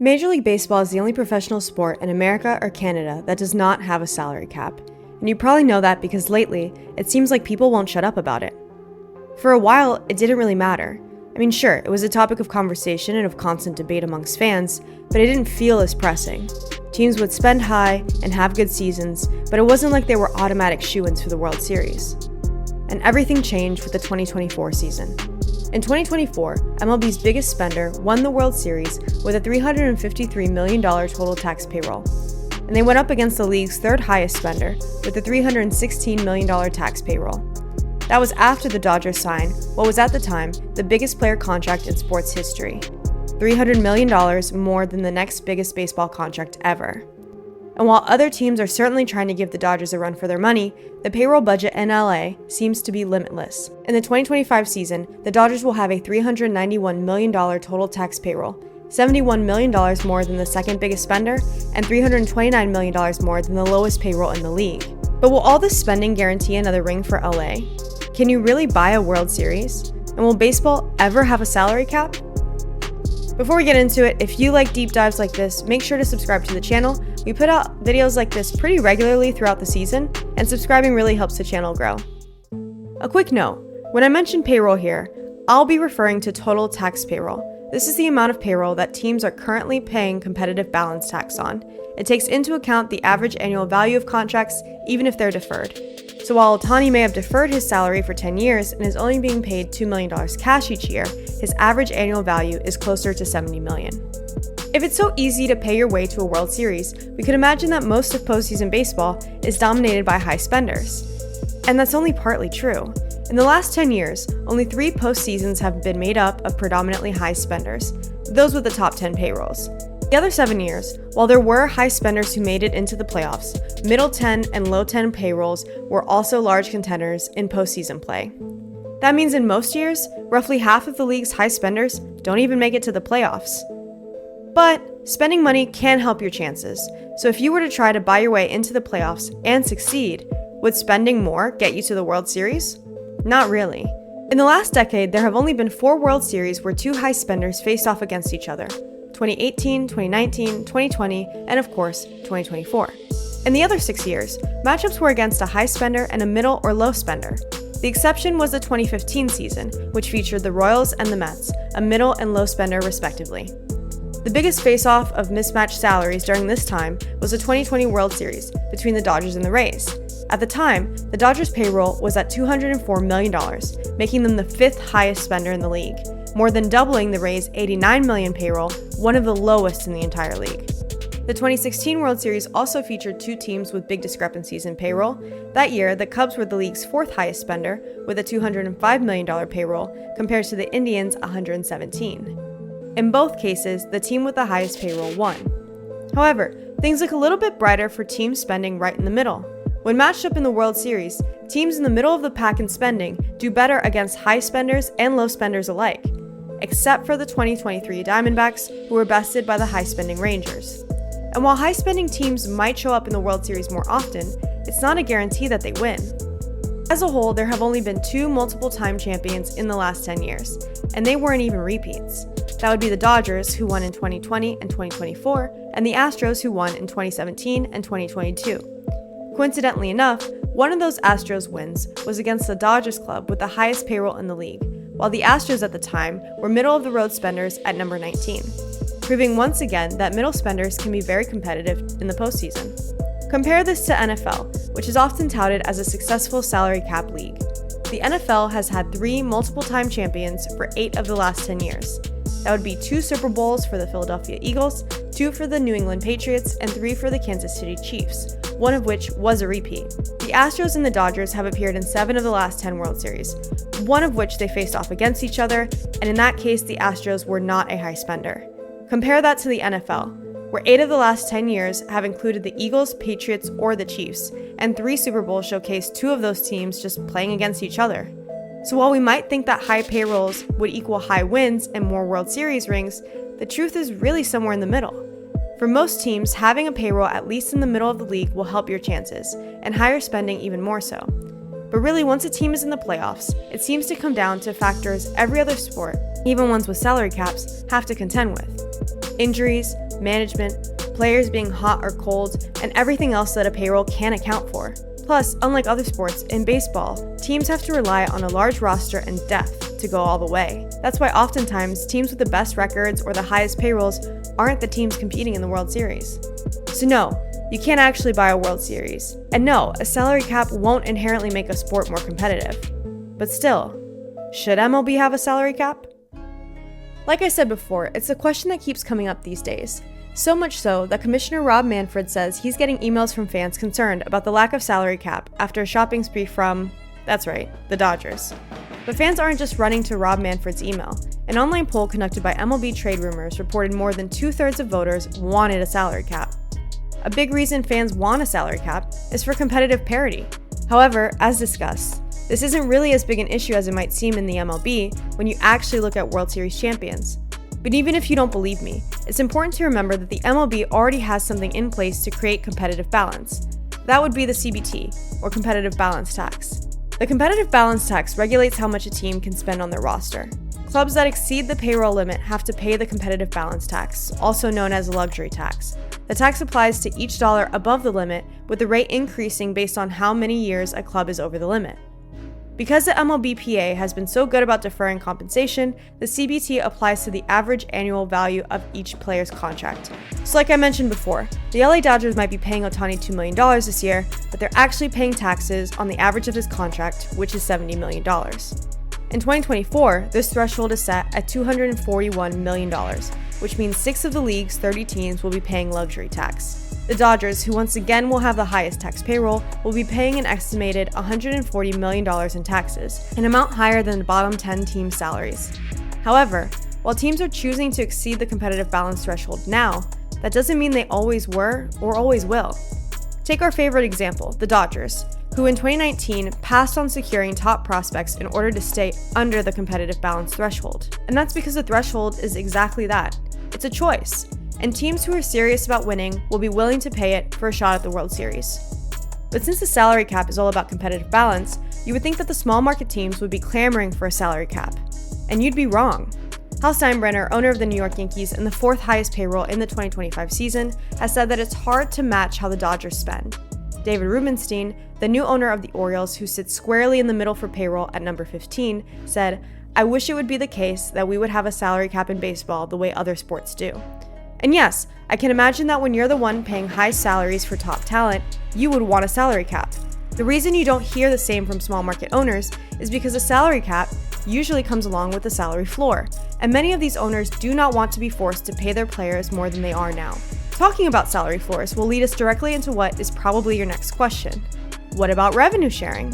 Major League Baseball is the only professional sport in America or Canada that does not have a salary cap. And you probably know that because lately, it seems like people won't shut up about it. For a while, it didn't really matter. I mean, sure, it was a topic of conversation and of constant debate amongst fans, but it didn't feel as pressing. Teams would spend high and have good seasons, but it wasn't like they were automatic shoo-ins for the World Series. And everything changed with the 2024 season. In 2024, MLB's biggest spender won the World Series with a $353 million total tax payroll. And they went up against the league's third highest spender with a $316 million tax payroll. That was after the Dodgers signed what was at the time the biggest player contract in sports history, $300 million more than the next biggest baseball contract ever. And while other teams are certainly trying to give the Dodgers a run for their money, the payroll budget in LA seems to be limitless. In the 2025 season, the Dodgers will have a $391 million total tax payroll, $71 million more than the second biggest spender, and $329 million more than the lowest payroll in the league. But will all this spending guarantee another ring for LA? Can you really buy a World Series? And will baseball ever have a salary cap? Before we get into it, if you like deep dives like this, make sure to subscribe to the channel. We put out videos like this pretty regularly throughout the season, and subscribing really helps the channel grow. A quick note, when I mention payroll here, I'll be referring to total tax payroll. This is the amount of payroll that teams are currently paying competitive balance tax on. It takes into account the average annual value of contracts, even if they're deferred. So while Ohtani may have deferred his salary for 10 years and is only being paid $2 million cash each year, his average annual value is closer to $70 million. If it's so easy to pay your way to a World Series, we could imagine that most of postseason baseball is dominated by high spenders. And that's only partly true. In the last 10 years, only 3 postseasons have been made up of predominantly high spenders, those with the top 10 payrolls. The other 7 years, while there were high spenders who made it into the playoffs, middle 10 and low 10 payrolls were also large contenders in postseason play. That means in most years, roughly half of the league's high spenders don't even make it to the playoffs. But spending money can help your chances, so if you were to try to buy your way into the playoffs and succeed, would spending more get you to the World Series? Not really. In the last decade, there have only been 4 World Series where 2 high spenders faced off against each other: 2018, 2019, 2020, and of course, 2024. In the other 6 years, matchups were against a high spender and a middle or low spender. The exception was the 2015 season, which featured the Royals and the Mets, a middle and low spender respectively. The biggest face-off of mismatched salaries during this time was the 2020 World Series between the Dodgers and the Rays. At the time, the Dodgers' payroll was at $204 million, making them the 5th highest spender in the league, more than doubling the Rays' $89 million payroll, one of the lowest in the entire league. The 2016 World Series also featured 2 teams with big discrepancies in payroll. That year, the Cubs were the league's 4th highest spender, with a $205 million payroll, compared to the Indians' $117. In both cases, the team with the highest payroll won. However, things look a little bit brighter for teams spending right in the middle. When matched up in the World Series, teams in the middle of the pack in spending do better against high spenders and low spenders alike, except for the 2023 Diamondbacks, who were bested by the high-spending Rangers. And while high-spending teams might show up in the World Series more often, it's not a guarantee that they win. As a whole, there have only been 2 multiple-time champions in the last 10 years, and they weren't even repeats. That would be the Dodgers, who won in 2020 and 2024, and the Astros, who won in 2017 and 2022. Coincidentally enough, one of those Astros wins was against the Dodgers club with the highest payroll in the league, while the Astros at the time were middle-of-the-road spenders at number 19, proving once again that middle spenders can be very competitive in the postseason. Compare this to NFL, which is often touted as a successful salary cap league. The NFL has had 3 multiple-time champions for 8 of the last 10 years. That would be 2 Super Bowls for the Philadelphia Eagles, 2 for the New England Patriots, and 3 for the Kansas City Chiefs, one of which was a repeat. The Astros and the Dodgers have appeared in 7 of the last 10 World Series, one of which they faced off against each other, and in that case, the Astros were not a high spender. Compare that to the NFL, where 8 of the last 10 years have included the Eagles, Patriots, or the Chiefs, and 3 Super Bowls showcase 2 of those teams just playing against each other. So while we might think that high payrolls would equal high wins and more World Series rings, the truth is really somewhere in the middle. For most teams, having a payroll at least in the middle of the league will help your chances, and higher spending even more so. But really, once a team is in the playoffs, it seems to come down to factors every other sport, even ones with salary caps, have to contend with: injuries, management, players being hot or cold, and everything else that a payroll can account for. Plus, unlike other sports, in baseball, teams have to rely on a large roster and depth to go all the way. That's why oftentimes teams with the best records or the highest payrolls aren't the teams competing in the World Series. So no, you can't actually buy a World Series. And no, a salary cap won't inherently make a sport more competitive. But still, should MLB have a salary cap? Like I said before, it's a question that keeps coming up these days. So much so that Commissioner Rob Manfred says he's getting emails from fans concerned about the lack of salary cap after a shopping spree from, that's right, the Dodgers. But fans aren't just running to Rob Manfred's email. An online poll conducted by MLB Trade Rumors reported more than 2/3 of voters wanted a salary cap. A big reason fans want a salary cap is for competitive parity. However, as discussed, this isn't really as big an issue as it might seem in the MLB when you actually look at World Series champions. But even if you don't believe me, it's important to remember that the MLB already has something in place to create competitive balance. That would be the CBT, or Competitive Balance Tax. The Competitive Balance Tax regulates how much a team can spend on their roster. Clubs that exceed the payroll limit have to pay the Competitive Balance Tax, also known as a luxury tax. The tax applies to each dollar above the limit, with the rate increasing based on how many years a club is over the limit. Because the MLBPA has been so good about deferring compensation, the CBT applies to the average annual value of each player's contract. So like I mentioned before, the LA Dodgers might be paying Ohtani $2 million this year, but they're actually paying taxes on the average of his contract, which is $70 million. In 2024, this threshold is set at $241 million, which means 6 of the league's 30 teams will be paying luxury tax. The Dodgers, who once again will have the highest tax payroll, will be paying an estimated $140 million in taxes, an amount higher than the bottom 10 team salaries. However, while teams are choosing to exceed the competitive balance threshold now, that doesn't mean they always were or always will. Take our favorite example, the Dodgers, who in 2019 passed on securing top prospects in order to stay under the competitive balance threshold. And that's because the threshold is exactly that. It's a choice. And teams who are serious about winning will be willing to pay it for a shot at the World Series. But since the salary cap is all about competitive balance, you would think that the small market teams would be clamoring for a salary cap. And you'd be wrong. Hal Steinbrenner, owner of the New York Yankees and the 4th highest payroll in the 2025 season, has said that it's hard to match how the Dodgers spend. David Rubenstein, the new owner of the Orioles, who sits squarely in the middle for payroll at number 15, said, "I wish it would be the case that we would have a salary cap in baseball the way other sports do." And yes, I can imagine that when you're the one paying high salaries for top talent, you would want a salary cap. The reason you don't hear the same from small market owners is because a salary cap usually comes along with a salary floor, and many of these owners do not want to be forced to pay their players more than they are now. Talking about salary floors will lead us directly into what is probably your next question. What about revenue sharing?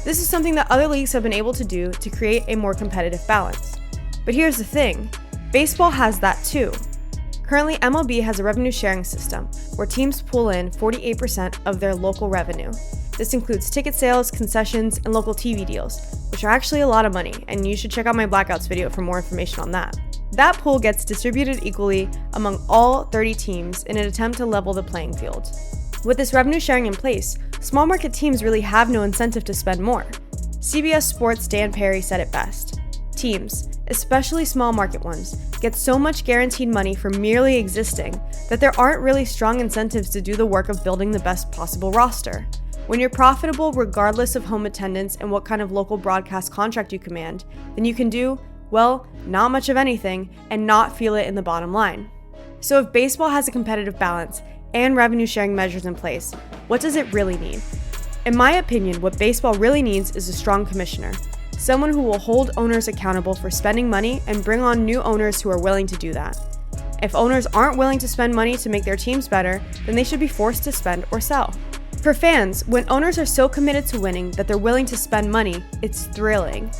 This is something that other leagues have been able to do to create a more competitive balance. But here's the thing, baseball has that too. Currently, MLB has a revenue sharing system where teams pull in 48% of their local revenue. This includes ticket sales, concessions, and local TV deals, which are actually a lot of money, and you should check out my Blackouts video for more information on that. That pool gets distributed equally among all 30 teams in an attempt to level the playing field. With this revenue sharing in place, small market teams really have no incentive to spend more. CBS Sports' Dan Perry said it best. Teams, especially small market ones, get so much guaranteed money for merely existing that there aren't really strong incentives to do the work of building the best possible roster. When you're profitable regardless of home attendance and what kind of local broadcast contract you command, then you can do, well, not much of anything and not feel it in the bottom line. So if baseball has a competitive balance and revenue sharing measures in place, what does it really need? In my opinion, what baseball really needs is a strong commissioner. Someone who will hold owners accountable for spending money and bring on new owners who are willing to do that. If owners aren't willing to spend money to make their teams better, then they should be forced to spend or sell. For fans, when owners are so committed to winning that they're willing to spend money, it's thrilling.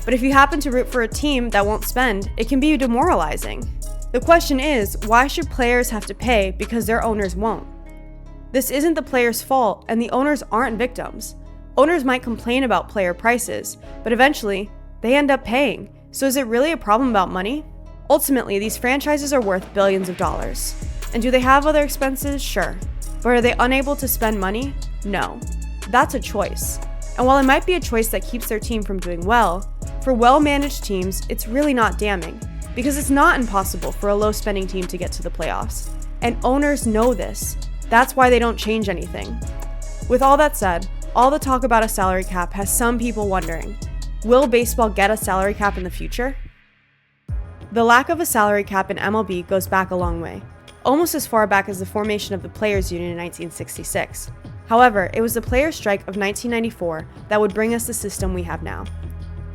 But if you happen to root for a team that won't spend, it can be demoralizing. The question is, why should players have to pay because their owners won't? This isn't the players' fault, and the owners aren't victims. Owners might complain about player prices, but eventually, they end up paying. So is it really a problem about money? Ultimately, these franchises are worth billions of dollars. And do they have other expenses? Sure. But are they unable to spend money? No. That's a choice. And while it might be a choice that keeps their team from doing well, for well-managed teams, it's really not damning, because it's not impossible for a low-spending team to get to the playoffs. And owners know this. That's why they don't change anything. With all that said, all the talk about a salary cap has some people wondering, will baseball get a salary cap in the future? The lack of a salary cap in MLB goes back a long way, almost as far back as the formation of the Players Union in 1966. However, it was the players' strike of 1994 that would bring us the system we have now.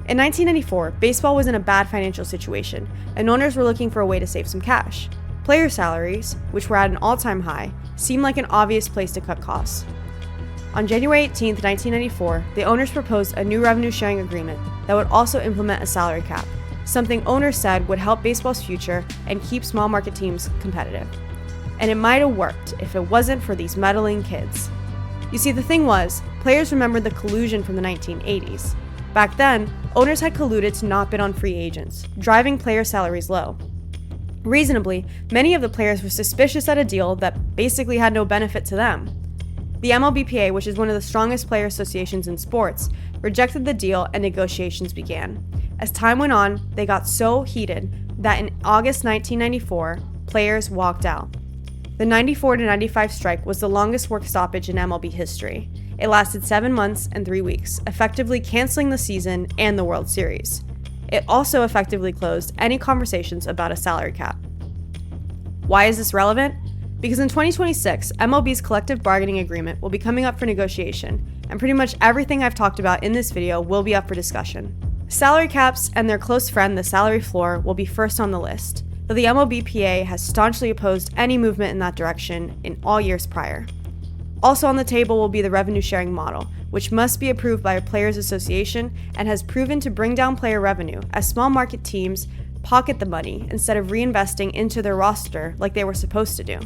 In 1994, baseball was in a bad financial situation, and owners were looking for a way to save some cash. Player salaries, which were at an all-time high, seemed like an obvious place to cut costs. On January 18, 1994, the owners proposed a new revenue-sharing agreement that would also implement a salary cap, something owners said would help baseball's future and keep small market teams competitive. And it might have worked if it wasn't for these meddling kids. You see, the thing was, players remembered the collusion from the 1980s. Back then, owners had colluded to not bid on free agents, driving player salaries low. Reasonably, many of the players were suspicious at a deal that basically had no benefit to them. The MLBPA, which is one of the strongest player associations in sports, rejected the deal and negotiations began. As time went on, they got so heated that in August 1994, players walked out. The 94-95 strike was the longest work stoppage in MLB history. It lasted 7 months and 3 weeks, effectively canceling the season and the World Series. It also effectively closed any conversations about a salary cap. Why is this relevant? Because in 2026, MLB's collective bargaining agreement will be coming up for negotiation, and pretty much everything I've talked about in this video will be up for discussion. Salary caps and their close friend, the salary floor, will be first on the list, though the MLBPA has staunchly opposed any movement in that direction in all years prior. Also on the table will be the revenue-sharing model, which must be approved by a players' association and has proven to bring down player revenue as small market teams pocket the money instead of reinvesting into their roster like they were supposed to do.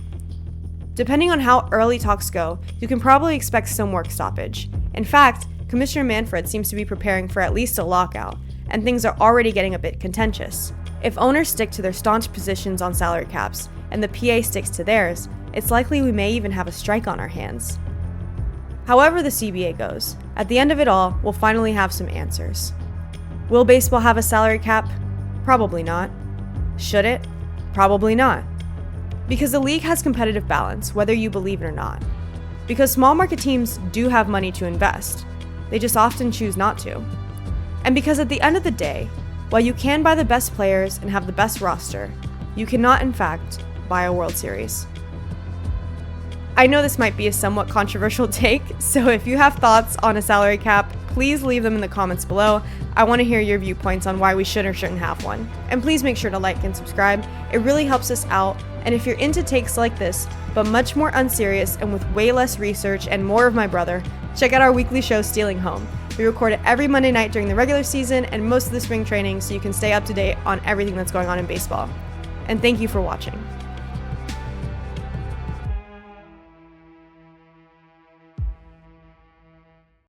Depending on how early talks go, you can probably expect some work stoppage. In fact, Commissioner Manfred seems to be preparing for at least a lockout, and things are already getting a bit contentious. If owners stick to their staunch positions on salary caps, and the PA sticks to theirs, it's likely we may even have a strike on our hands. However the CBA goes, at the end of it all, we'll finally have some answers. Will baseball have a salary cap? Probably not. Should it? Probably not. Because the league has competitive balance, whether you believe it or not. Because small market teams do have money to invest. They just often choose not to. And because at the end of the day, while you can buy the best players and have the best roster, you cannot, in fact, buy a World Series. I know this might be a somewhat controversial take, so if you have thoughts on a salary cap, please leave them in the comments below. I want to hear your viewpoints on why we should or shouldn't have one. And please make sure to like and subscribe. It really helps us out. And if you're into takes like this, but much more unserious and with way less research and more of my brother, check out our weekly show, Stealing Home. We record it every Monday night during the regular season and most of the spring training so you can stay up to date on everything that's going on in baseball. And thank you for watching.